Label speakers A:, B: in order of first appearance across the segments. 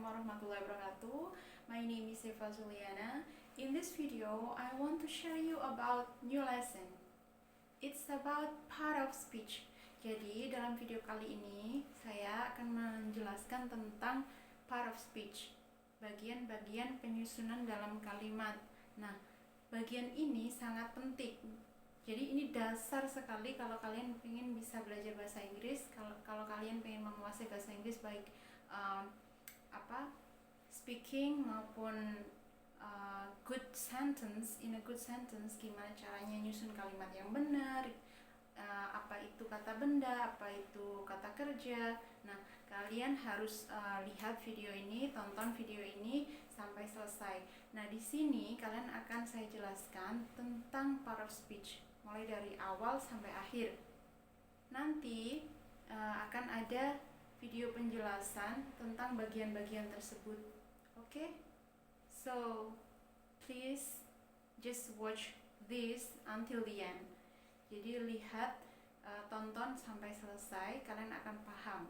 A: warahmatullahi wabarakatuh. My name is Eva Zuliana. In this video, I want to share you about new lesson. It's about part of speech. Jadi, dalam video kali ini, saya akan menjelaskan tentang part of speech, bagian-bagian penyusunan dalam kalimat. Nah, bagian ini sangat penting. Jadi ini dasar sekali kalau kalian ingin bisa belajar bahasa Inggris, kalau kalian ingin menguasai bahasa Inggris baik speaking maupun good sentence, in a good sentence, gimana caranya nyusun kalimat yang benar, apa itu kata benda, apa itu kata kerja. Nah, kalian harus lihat video ini, tonton video ini sampai selesai. Nah, di sini kalian akan saya jelaskan tentang part of speech mulai dari awal sampai akhir. Nanti akan ada video penjelasan tentang bagian-bagian tersebut. Okay? So, please just watch this until the end. Jadi lihat, tonton sampai selesai, kalian akan paham.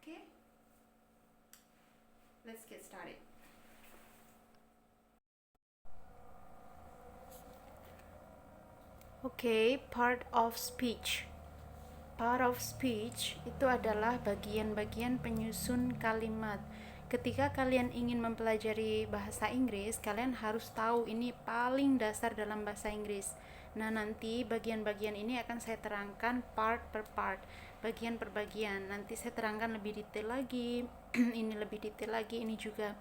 A: Okay? Let's get started. Okay, part of speech. Part of speech itu adalah bagian-bagian penyusun kalimat. Ketika kalian ingin mempelajari bahasa Inggris, kalian harus tahu ini paling dasar dalam bahasa Inggris. Nah, nanti bagian-bagian ini akan saya terangkan part per part, bagian per bagian. Nanti saya terangkan lebih detail lagi, ini lebih detail lagi, ini juga.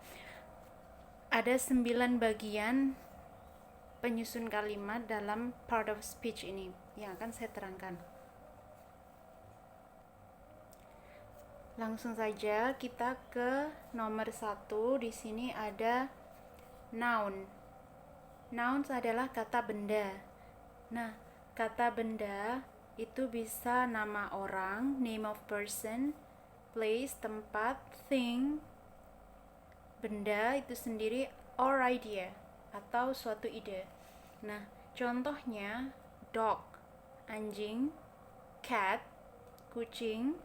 A: Ada 9 bagian penyusun kalimat dalam part of speech ini yang akan saya terangkan. Langsung saja kita ke nomor 1. Di sini ada noun. Nouns adalah kata benda. Nah, kata benda itu bisa nama orang, name of person, place, tempat, thing, benda itu sendiri, or idea, atau suatu ide. Nah, contohnya dog, anjing, cat, kucing,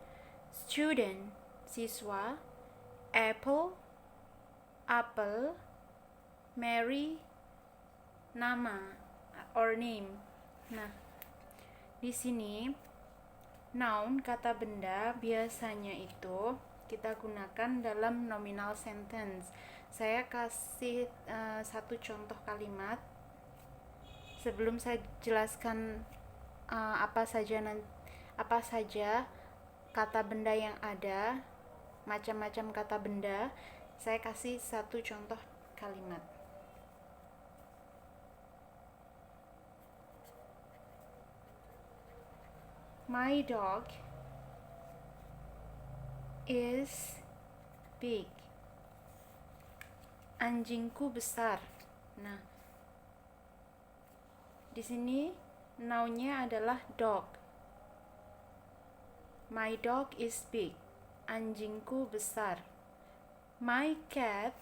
A: student, siswa, apple, apel, Mary, nama or name. Nah, di sini noun, kata benda, biasanya itu kita gunakan dalam nominal sentence. Saya kasih satu contoh kalimat sebelum saya jelaskan apa saja kata benda yang ada, macam-macam kata benda. Saya kasih satu contoh kalimat. My dog is big. Anjingku besar. Nah, di sini nounnya adalah dog. My dog is big. Anjingku besar. My cat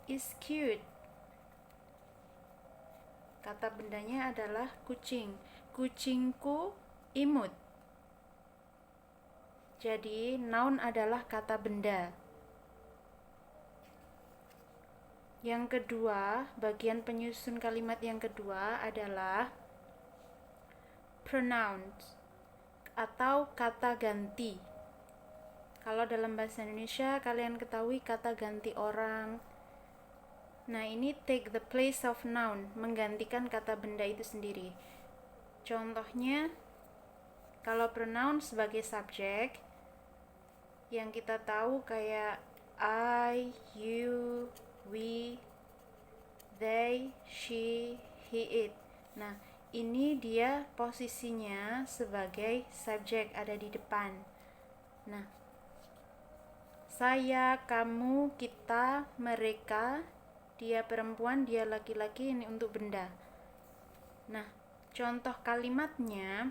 A: is cute. Kata bendanya adalah kucing. Kucingku imut. Jadi, noun adalah kata benda. Yang kedua, bagian penyusun kalimat yang kedua adalah pronouns atau kata ganti. Kalau dalam bahasa Indonesia, kalian ketahui kata ganti orang. Nah, ini take the place of noun, menggantikan kata benda itu sendiri. Contohnya, kalau pronoun sebagai subjek, yang kita tahu kayak I, you, we, they, she, he, it. Nah, ini dia posisinya sebagai subjek, ada di depan. Nah, saya, kamu, kita, mereka, dia perempuan, dia laki-laki, ini untuk benda. Nah, contoh kalimatnya,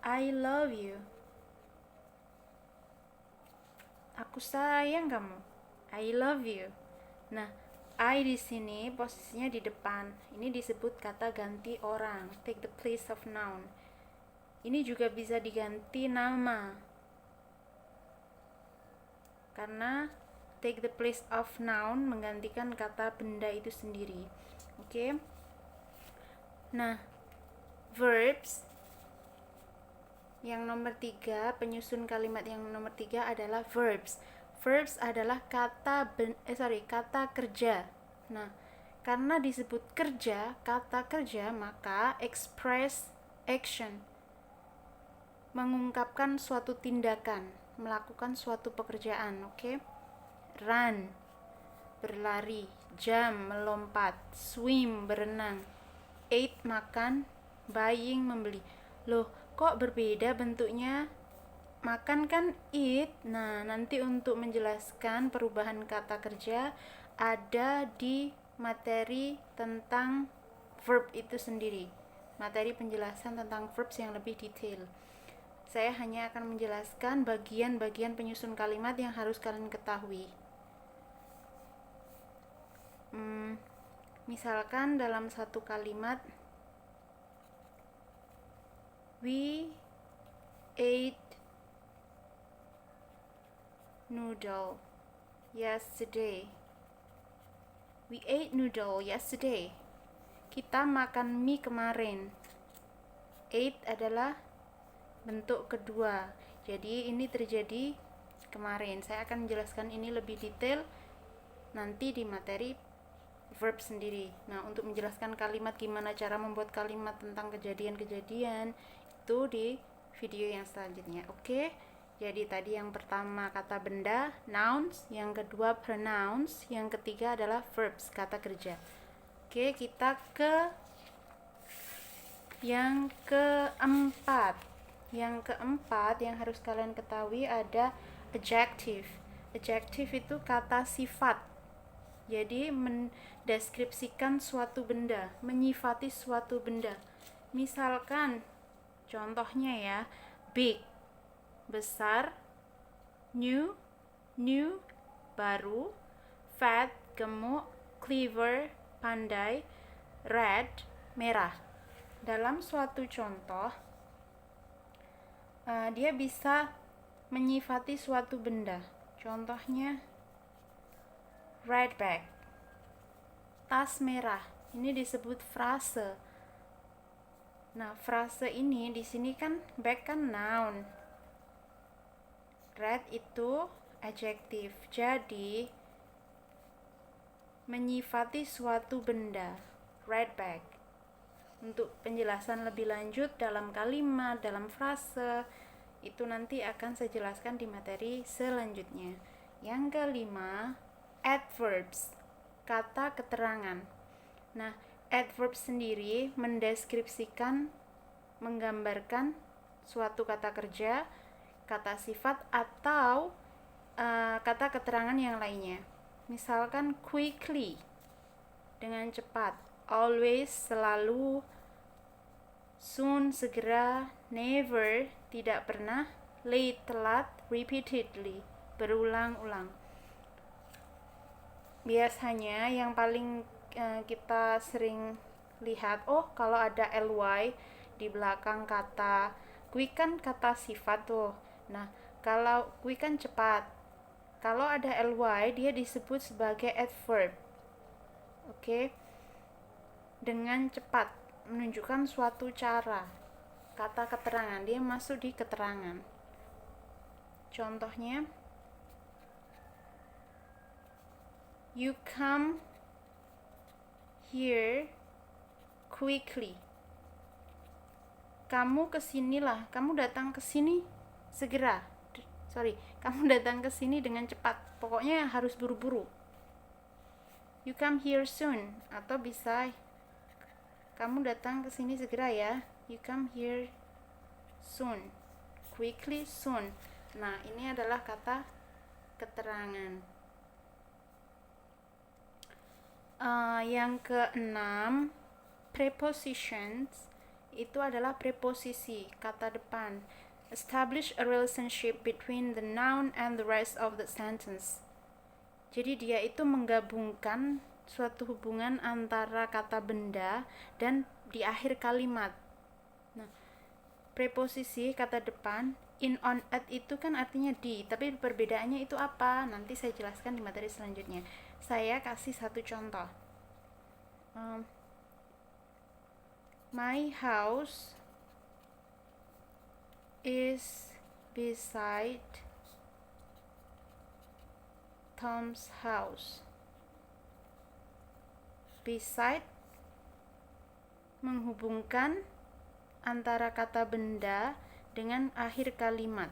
A: I love you. Aku sayang kamu. I love you. Nah, I di sini posisinya di depan. Ini disebut kata ganti orang, take the place of noun. Ini juga bisa diganti nama, karena take the place of noun, menggantikan kata benda itu sendiri. Oke. Nah, verbs yang nomor 3, penyusun kalimat yang nomor 3 adalah verbs. Verbs adalah kata kerja. Nah, karena disebut kerja, kata kerja, maka express action, mengungkapkan suatu tindakan, melakukan suatu pekerjaan. Oke. Run, berlari. Jump, melompat. Swim, berenang. Eat, makan. Buying, membeli. Loh, kok berbeda bentuknya? Makan kan eat. Nah, nanti untuk menjelaskan perubahan kata kerja ada di materi tentang verb itu sendiri. Materi penjelasan tentang verbs yang lebih detail. Saya hanya akan menjelaskan bagian-bagian penyusun kalimat yang harus kalian ketahui. Misalkan dalam satu kalimat, we ate noodle yesterday. We ate noodle yesterday. Kita makan mie kemarin. Ate adalah bentuk kedua. Jadi ini terjadi kemarin. Saya akan menjelaskan ini lebih detail nanti di materi verb sendiri. Nah, untuk menjelaskan kalimat, gimana cara membuat kalimat tentang kejadian-kejadian, itu di video yang selanjutnya. Oke. Jadi tadi yang pertama kata benda, nouns, yang kedua pronouns, yang ketiga adalah verbs, kata kerja. Oke, kita ke yang keempat. Yang keempat yang harus kalian ketahui ada adjective. Adjective itu kata sifat. Jadi mendeskripsikan suatu benda, menyifati suatu benda. Misalkan contohnya ya, big, besar, new, baru, fat, gemuk, clever, pandai, red, merah. Dalam suatu contoh, dia bisa menyifati suatu benda. Contohnya red bag, tas merah. Ini disebut frase. Nah, frase ini di sini kan bag kan noun, red itu adjektif. Jadi menyifati suatu benda, red bag. Untuk penjelasan lebih lanjut dalam kalimat, dalam frase, itu nanti akan saya jelaskan di materi selanjutnya. Yang kelima, adverbs, kata keterangan. Nah, adverb sendiri mendeskripsikan, menggambarkan suatu kata kerja, kata sifat, atau kata keterangan yang lainnya. Misalkan quickly, dengan cepat, always, selalu, soon, segera, never, tidak pernah, late, telat, repeatedly, berulang-ulang. Biasanya yang paling kita sering lihat, kalau ada ly di belakang kata quick kan kata sifat tuh. Nah, kalau quick kan cepat. Kalau ada ly, dia disebut sebagai adverb. Oke. Dengan cepat, menunjukkan suatu cara. Kata keterangan, dia masuk di keterangan. Contohnya, you come here quickly. Kamu kesinilah, kamu datang kesini segera. Kamu datang kesini dengan cepat. Pokoknya harus buru-buru. You come here soon. Atau bisa, kamu datang kesini segera ya. You come here soon. Quickly, soon. Nah, ini adalah kata keterangan. Yang keenam, prepositions, itu adalah preposisi, kata depan. Establish a relationship between the noun and the rest of the sentence. Jadi dia itu menggabungkan suatu hubungan antara kata benda dan di akhir kalimat. Nah, preposisi kata depan in, on, at itu kan artinya di, tapi perbedaannya itu apa? Nanti saya jelaskan di materi selanjutnya. Saya kasih satu contoh. My house is beside Tom's house. Beside menghubungkan antara kata benda dengan akhir kalimat.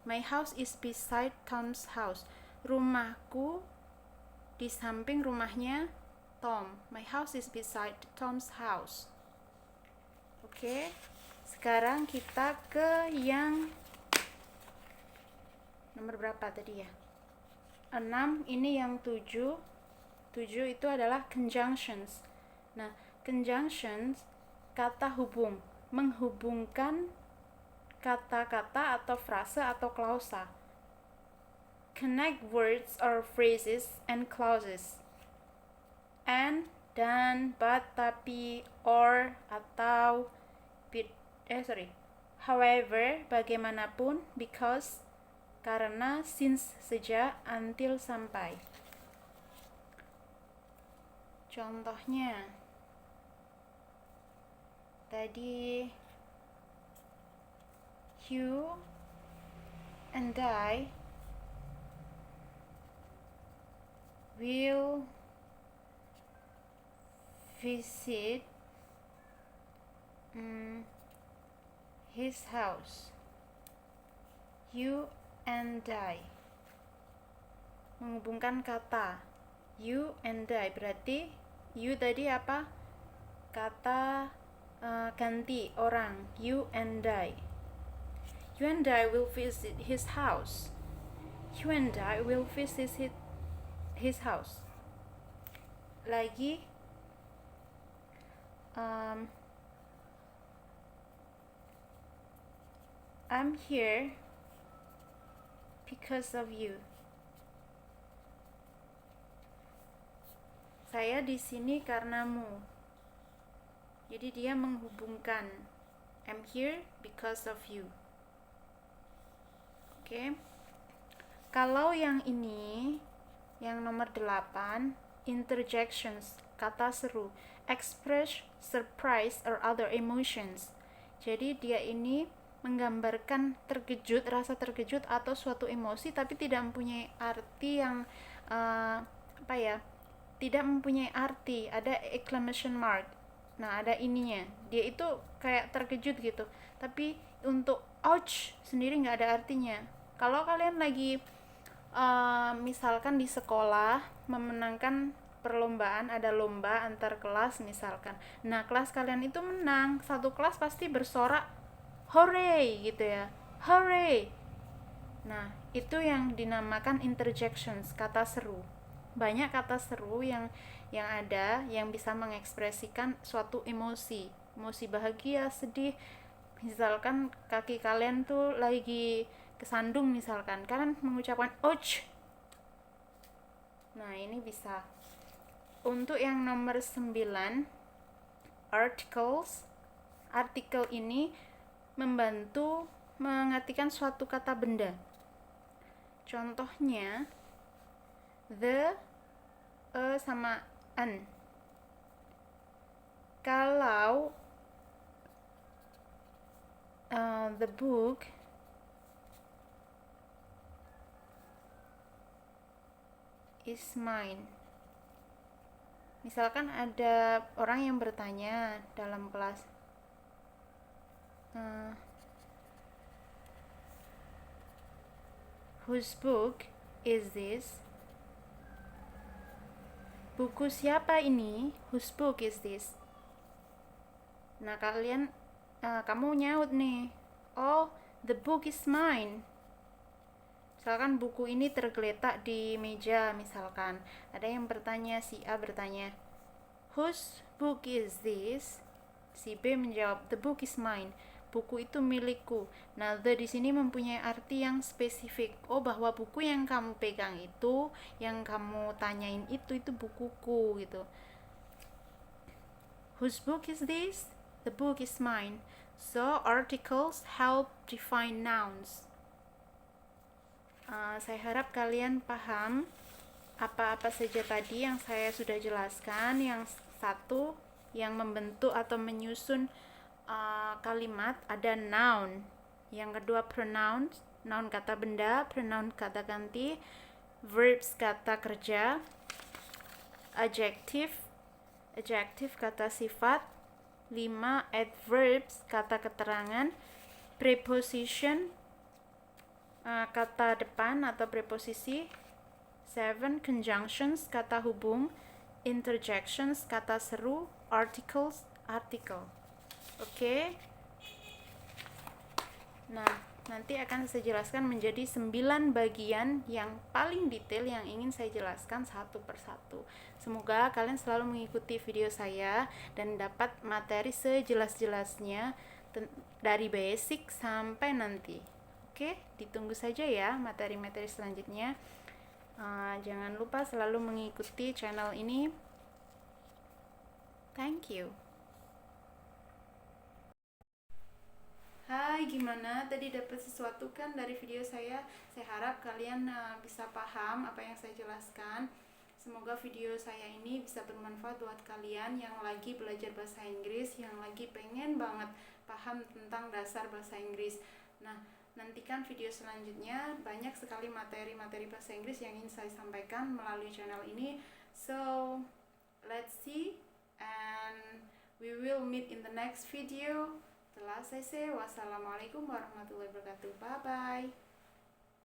A: My house is beside Tom's house. Rumahku di samping rumahnya Tom. My house is beside Tom's house. Oke. Sekarang kita ke yang nomor berapa tadi ya? 6, ini yang 7. 7 itu adalah conjunctions. Nah, conjunctions kata hubung, menghubungkan kata-kata atau frase atau klausa. Connect words or phrases and clauses. And, dan, but, tapi, or, atau, however, bagaimanapun, because, karena, since, sejak, until, sampai. Contohnya tadi, you and I will visit his house. You and I menghubungkan kata you and I, berarti you tadi apa? Kata ganti orang, you and I. You and I will visit his house. You and I will visit his house. Lagi, I'm here because of you. Saya di sini karenamu. Jadi dia menghubungkan. I'm here because of you. Oke. Kalau yang ini, yang nomor 8, interjections, kata seru, express surprise or other emotions. Jadi dia ini menggambarkan terkejut, rasa terkejut atau suatu emosi, tapi tidak mempunyai arti yang tidak mempunyai arti, ada exclamation mark. Nah, ada ininya. Dia itu kayak terkejut gitu. Tapi untuk ouch sendiri nggak ada artinya. Kalau kalian lagi misalkan di sekolah memenangkan perlombaan, ada lomba antar kelas misalkan. Nah, kelas kalian itu menang, satu kelas pasti bersorak hooray gitu ya. Hooray. Nah, itu yang dinamakan interjections, kata seru. Banyak kata seru yang ada yang bisa mengekspresikan suatu emosi bahagia, sedih. Misalkan kaki kalian tuh lagi kesandung misalkan, kalian mengucapkan ouch. Nah, ini bisa. Untuk yang nomor 9, articles. Artikel ini membantu mengartikan suatu kata benda. Contohnya the, sama an. Kalau the book is mine. Misalkan ada orang yang bertanya dalam kelas, whose book is this? Buku siapa ini? Whose book is this? Nah, kamu nyaut nih, oh, the book is mine. Misalkan buku ini tergeletak di meja, misalkan ada yang bertanya, si A bertanya, whose book is this? Si B menjawab, the book is mine. Buku itu milikku. Nah, the di sini mempunyai arti yang spesifik. Oh, bahwa buku yang kamu pegang itu, yang kamu tanyain itu bukuku gitu. Whose book is this? The book is mine. So, articles help define nouns. Saya harap kalian paham apa-apa saja tadi yang saya sudah jelaskan. Yang satu, yang membentuk atau menyusun kalimat ada noun. Yang kedua pronouns, noun kata benda, pronoun kata ganti, verbs kata kerja, adjective kata sifat, 5 adverbs kata keterangan, preposition kata depan atau preposisi, 7 conjunctions kata hubung, interjections kata seru, articles artikel. Oke. Nah, nanti akan saya jelaskan menjadi 9 bagian yang paling detail yang ingin saya jelaskan satu persatu. Semoga kalian selalu mengikuti video saya dan dapat materi sejelas-jelasnya dari basic sampai nanti. Oke, ditunggu saja ya materi-materi selanjutnya. Jangan lupa selalu mengikuti channel ini. Thank you. Hai, gimana? Tadi dapat sesuatu kan dari video saya? Saya harap kalian bisa paham apa yang saya jelaskan. Semoga video saya ini bisa bermanfaat buat kalian yang lagi belajar bahasa Inggris, yang lagi pengen banget paham tentang dasar bahasa Inggris. Nah, nantikan video selanjutnya, banyak sekali materi-materi bahasa Inggris yang ingin saya sampaikan melalui channel ini. So, let's see and we will meet in the next video. Setelah saya say wassalamualaikum warahmatullahi wabarakatuh. Bye bye.